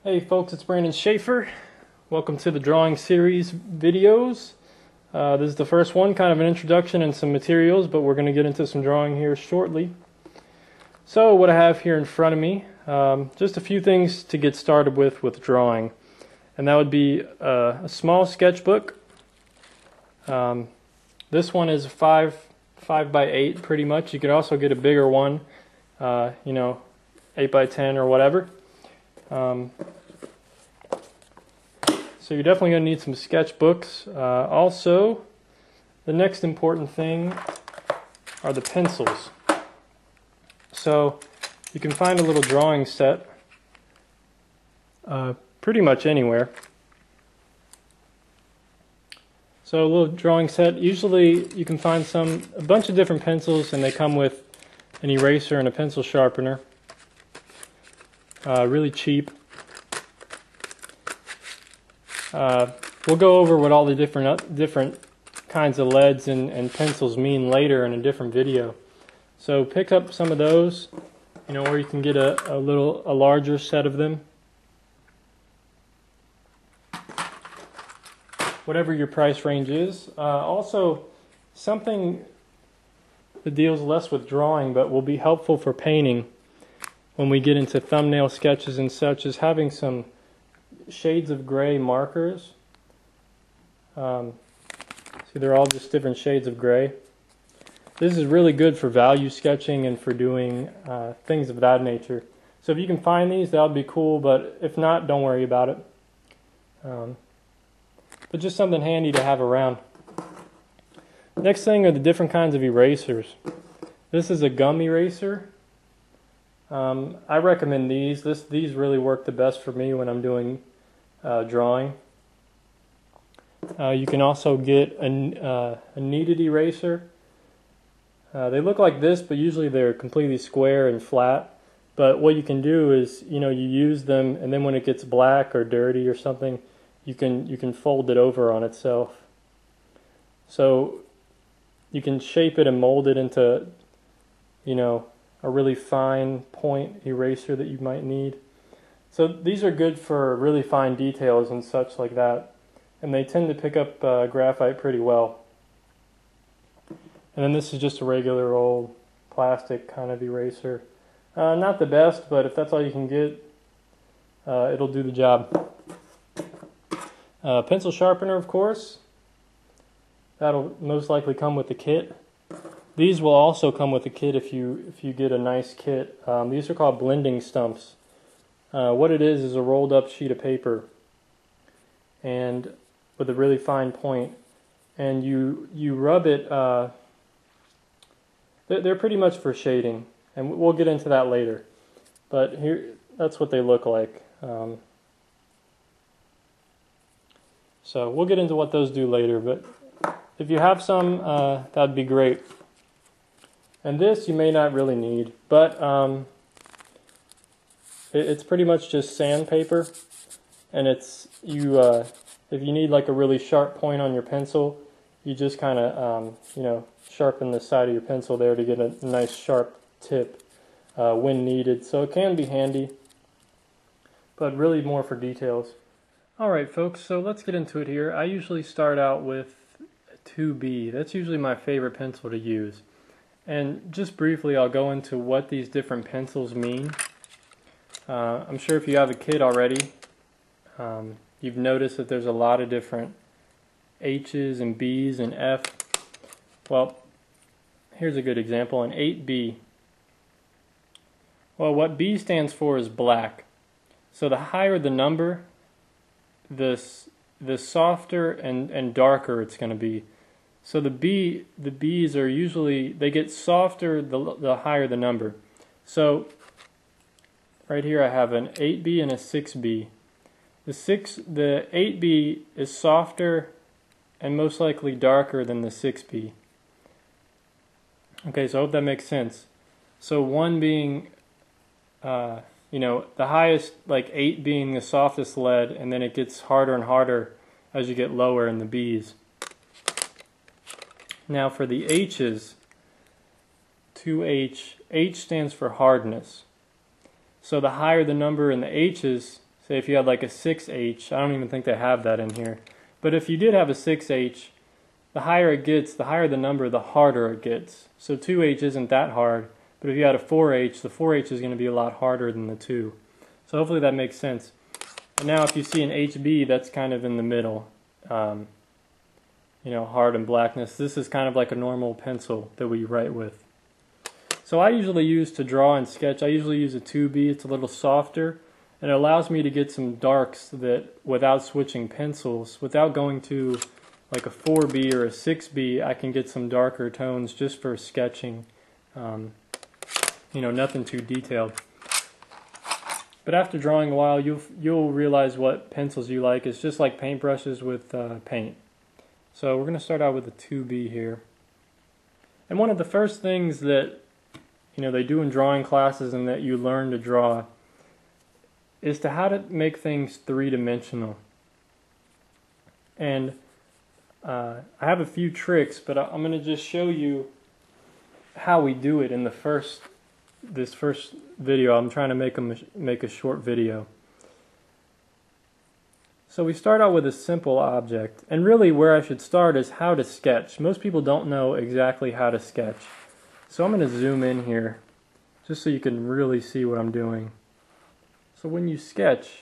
Hey folks, it's Brandon Schaefer. Welcome to the drawing series videos. This is the first one, kind of an introduction and some materials, but we're going to get into some drawing here shortly. So what I have here in front of me, just a few things to get started with drawing. And that would be a small sketchbook. This one is 5 by 8 pretty much. You could also get a bigger one, 8 by 10 or whatever. So you're definitely going to need some sketchbooks. Also, the next important thing are the pencils. So you can find a little drawing set pretty much anywhere. So a little drawing set, usually you can find a bunch of different pencils, and they come with an eraser and a pencil sharpener. Really cheap. We'll go over what all the different kinds of leads and pencils mean later in a different video. So pick up some of those, or you can get a larger set of them. Whatever your price range is. Also, something that deals less with drawing but will be helpful for painting when we get into thumbnail sketches and such is having some shades of gray markers. See, they're all just different shades of gray. This is really good for value sketching and for doing things of that nature. So if you can find these, that would be cool, but if not, don't worry about it. But just something handy to have around. Next thing are the different kinds of erasers. This is a gum eraser. I recommend these. These really work the best for me when I'm doing drawing. You can also get a kneaded eraser. They look like this, but usually they're completely square and flat. But what you can do is, you use them, and then when it gets black or dirty or something, you can fold it over on itself. So you can shape it and mold it into, a really fine point eraser that you might need. So these are good for really fine details and such like that, and they tend to pick up graphite pretty well. And then this is just a regular old plastic kind of eraser. Not the best, but if that's all you can get, it'll do the job. Pencil sharpener, of course. That'll most likely come with the kit. These will also come with a kit if you get a nice kit. These are called blending stumps. What it is a rolled up sheet of paper, and with a really fine point, and you rub it. They're pretty much for shading, and we'll get into that later. But here, that's what they look like. So we'll get into what those do later. But if you have some, that'd be great. And this you may not really need, but it's pretty much just sandpaper, and if you need like a really sharp point on your pencil, you just kind of sharpen the side of your pencil there to get a nice sharp tip when needed. So it can be handy, but really more for details. Alright folks, so let's get into it here. I usually start out with a 2B. That's usually my favorite pencil to use. And just briefly, I'll go into what these different pencils mean. I'm sure if you have a kit already, you've noticed that there's a lot of different H's and B's and F. Well, here's a good example, an 8B. Well, what B stands for is black. So the higher the number, the softer and darker it's going to be. So the B's are usually, they get softer the higher the number. So right here I have an 8B and a 6B. The 8B is softer and most likely darker than the 6B. Okay, so I hope that makes sense. So 1 being, the highest, like 8 being the softest lead, and then it gets harder and harder as you get lower in the B's. Now for the H's, 2H, H stands for hardness. So the higher the number in the H's, say if you had like a 6H, I don't even think they have that in here, but if you did have a 6H, the higher it gets, the higher the number, the harder it gets. So 2H isn't that hard, but if you had a 4H, the 4H is going to be a lot harder than the 2. So hopefully that makes sense. And now if you see an HB, that's kind of in the middle. You know, hard and blackness. This is kind of like a normal pencil that we write with. So I usually use to draw and sketch, I usually use a 2B. It's a little softer, and it allows me to get some darks that without switching pencils, without going to like a 4B or a 6B, I can get some darker tones just for sketching. You know, nothing too detailed. But after drawing a while, you'll realize what pencils you like. It's just like paintbrushes with paint. So we're going to start out with a 2B here. And one of the first things that they do in drawing classes and that you learn to draw is to how to make things three-dimensional. And I have a few tricks, but I'm going to just show you how we do it in this first video. I'm trying to make a short video. So we start out with a simple object, and really where I should start is how to sketch. Most people don't know exactly how to sketch. So I'm going to zoom in here just so you can really see what I'm doing. So when you sketch,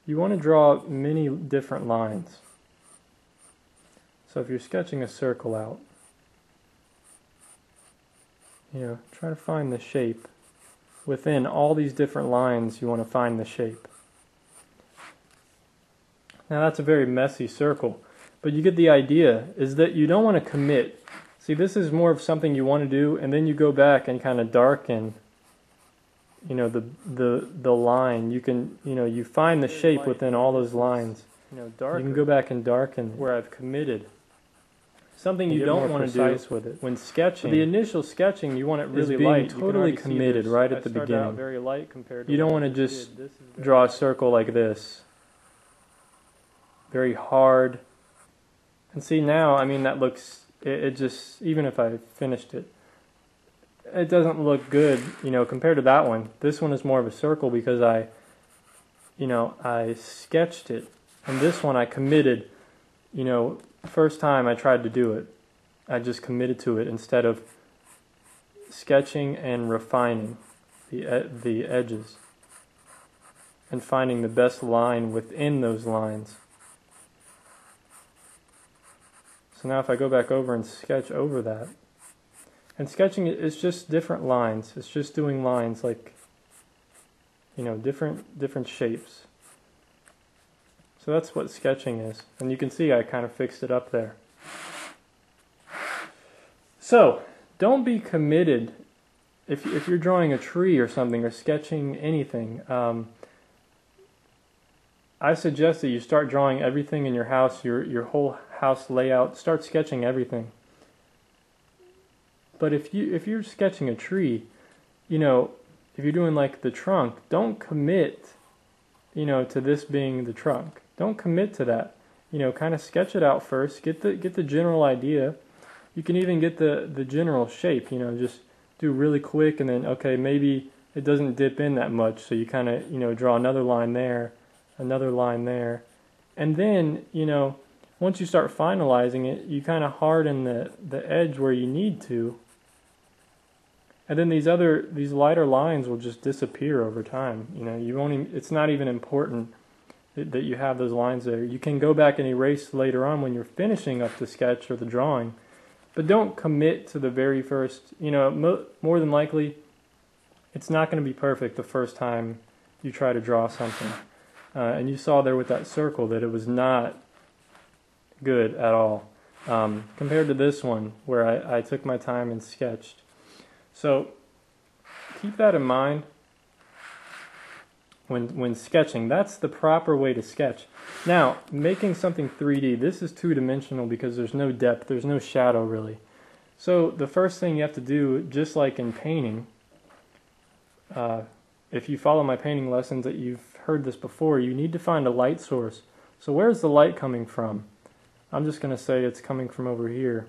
you want to draw many different lines. So if you're sketching a circle out, try to find the shape. Within all these different lines, you want to find the shape. Now that's a very messy circle, but you get the idea, is that you don't want to commit. See, this is more of something you want to do, and then you go back and kind of darken, the line. You can, you find the shape within all those lines. You can go back and darken where I've committed. Something you don't want to do with it. When sketching, the initial sketching, you want it really light. Totally committed right at the beginning. Very light compared to you don't want to just draw a circle like this. Very hard. And see now, I mean, that looks, it just, even if I finished it, it doesn't look good, compared to that one. This one is more of a circle because I sketched it. And this one I committed, first time I tried to do it, I just committed to it instead of sketching and refining the edges and finding the best line within those lines. So now if I go back over and sketch over that, and sketching is just different lines. It's just doing lines like, different shapes. So that's what sketching is. And you can see I kind of fixed it up there. So, don't be committed if you're drawing a tree or something or sketching anything. I suggest that you start drawing everything in your house, your whole house layout. Start sketching everything. But if you're sketching a tree, if you're doing like the trunk, don't commit, to this being the trunk. Don't commit to that. Kind of sketch it out first. Get the general idea. You can even get the general shape. Just do really quick, and then okay, maybe it doesn't dip in that much, so you kind of draw another line there, another line there, and then once you start finalizing it, you kind of harden the edge where you need to. And then these lighter lines will just disappear over time. It's not even important that you have those lines there. You can go back and erase later on when you're finishing up the sketch or the drawing, but don't commit to the very first. More than likely, it's not going to be perfect the first time you try to draw something. And you saw there with that circle that it was not good at all compared to this one where I took my time and sketched. So keep that in mind when sketching. That's the proper way to sketch. Now, making something 3D, this is two-dimensional because there's no depth, there's no shadow really. So the first thing you have to do, just like in painting, if you follow my painting lessons that you've heard this before, you need to find a light source. So where's the light coming from? I'm just going to say it's coming from over here.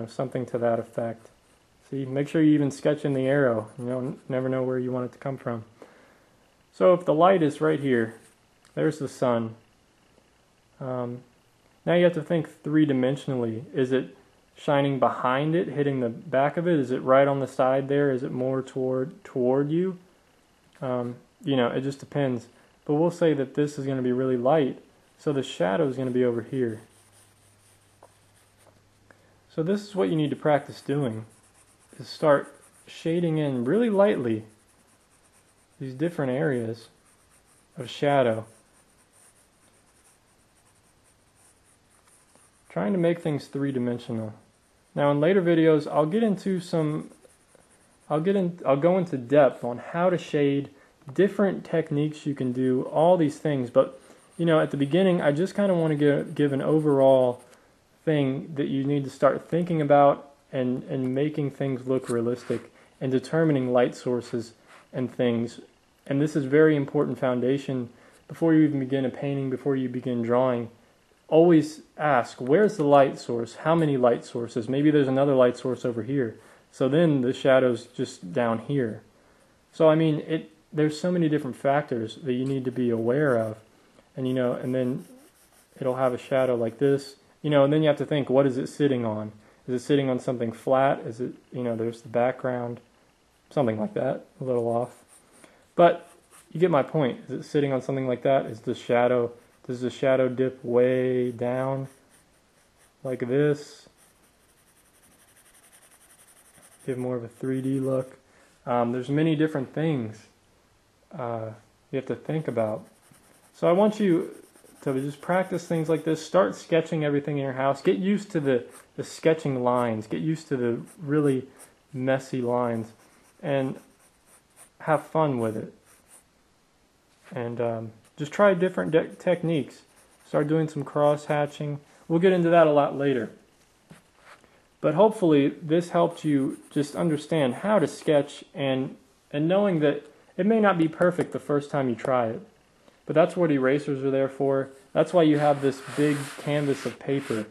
Something to that effect. See, make sure you even sketch in the arrow. Never know where you want it to come from. So if the light is right here, there's the sun. Now you have to think three-dimensionally. Is it shining behind it, hitting the back of it? Is it right on the side there? Is it more toward you? You know, it just depends. But we'll say that this is going to be really light, so the shadow is going to be over here. So this is what you need to practice doing, is start shading in really lightly these different areas of shadow. Trying to make things three-dimensional. Now in later videos I'll go into depth on how to shade, different techniques you can do, all these things, but you know, at the beginning I just kind of want to give an overall thing that you need to start thinking about and making things look realistic and determining light sources and things. And this is very important foundation before you even begin a painting, before you begin drawing. Always ask, where's the light source? How many light sources? Maybe there's another light source over here. So then the shadow's just down here. So I mean, there's so many different factors that you need to be aware of. And you know, and then it'll have a shadow like this. You know, and then you have to think, what is it sitting on? Is it sitting on something flat? Is it, you know, there's the background, something like that, a little off. But you get my point. Is it sitting on something like that? Does the shadow dip way down like this? Give more of a 3D look. There's many different things you have to think about. So I want you to just practice things like this. Start sketching everything in your house. Get used to the sketching lines. Get used to the really messy lines. And have fun with it. And just try different techniques. Start doing some cross-hatching. We'll get into that a lot later. But hopefully this helped you just understand how to sketch and knowing that it may not be perfect the first time you try it. But that's what erasers are there for. That's why you have this big canvas of paper.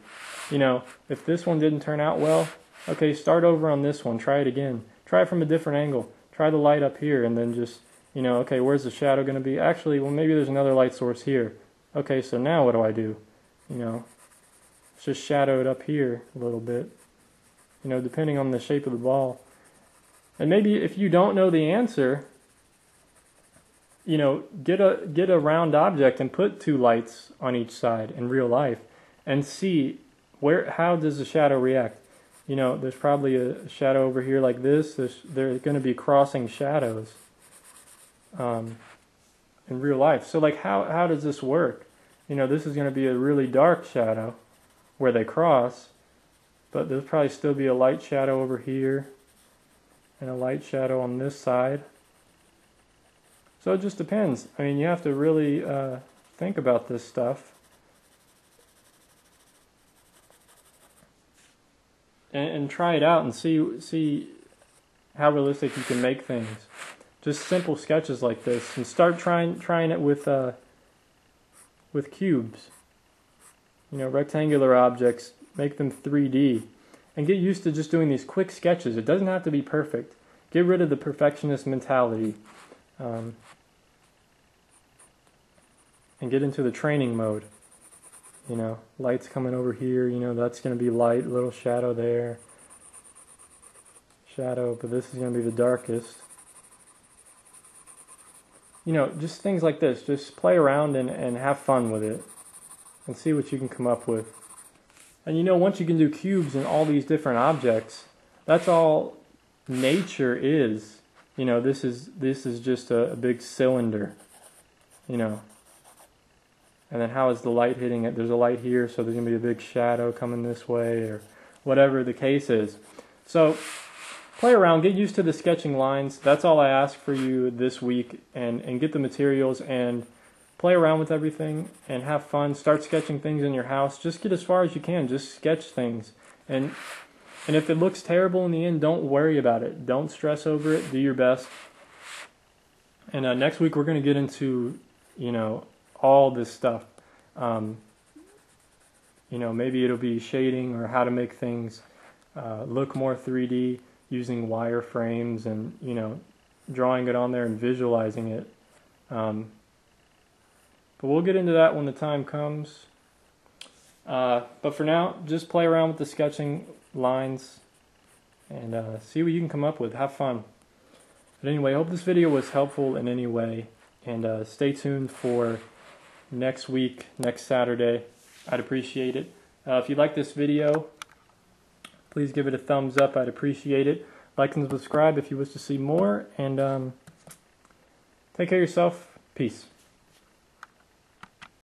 You know, if this one didn't turn out well, okay, start over on this one. Try it again. Try it from a different angle. Try the light up here and then just, you know, okay, where's the shadow going to be? Actually, well, maybe there's another light source here. Okay, so now what do I do? You know, let's just shadow it up here a little bit. You know, depending on the shape of the ball. And maybe if you don't know the answer, you know, get a round object and put two lights on each side in real life and see how does the shadow react. You know, there's probably a shadow over here like this. There's going to be crossing shadows in real life. So like how does this work? You know, this is going to be a really dark shadow where they cross, but there'll probably still be a light shadow over here and a light shadow on this side. So it just depends. I mean, you have to really think about this stuff. And try it out and see how realistic you can make things. Just simple sketches like this, and start trying it with cubes. You know, rectangular objects. Make them 3D, and get used to just doing these quick sketches. It doesn't have to be perfect. Get rid of the perfectionist mentality, and get into the training mode. You know, light's coming over here, you know, that's going to be light, little shadow there. Shadow, but this is going to be the darkest. You know, just things like this. Just play around and have fun with it. And see what you can come up with. And you know, once you can do cubes and all these different objects, that's all nature is. You know, this is just a big cylinder. You know. And then how is the light hitting it? There's a light here, so there's going to be a big shadow coming this way, or whatever the case is. So, play around, get used to the sketching lines. That's all I ask for you this week, and get the materials, and play around with everything, and have fun. Start sketching things in your house. Just get as far as you can. Just sketch things. And if it looks terrible in the end, don't worry about it. Don't stress over it. Do your best. And next week we're going to get into, you know, all this stuff. You know, maybe it'll be shading or how to make things look more 3D using wireframes and, you know, drawing it on there and visualizing it. But we'll get into that when the time comes. But for now, just play around with the sketching lines and see what you can come up with. Have fun. But anyway, I hope this video was helpful in any way, and stay tuned for next week, next Saturday. I'd appreciate it. If you like this video, please give it a thumbs up. I'd appreciate it. Like and subscribe if you wish to see more, and take care of yourself. Peace.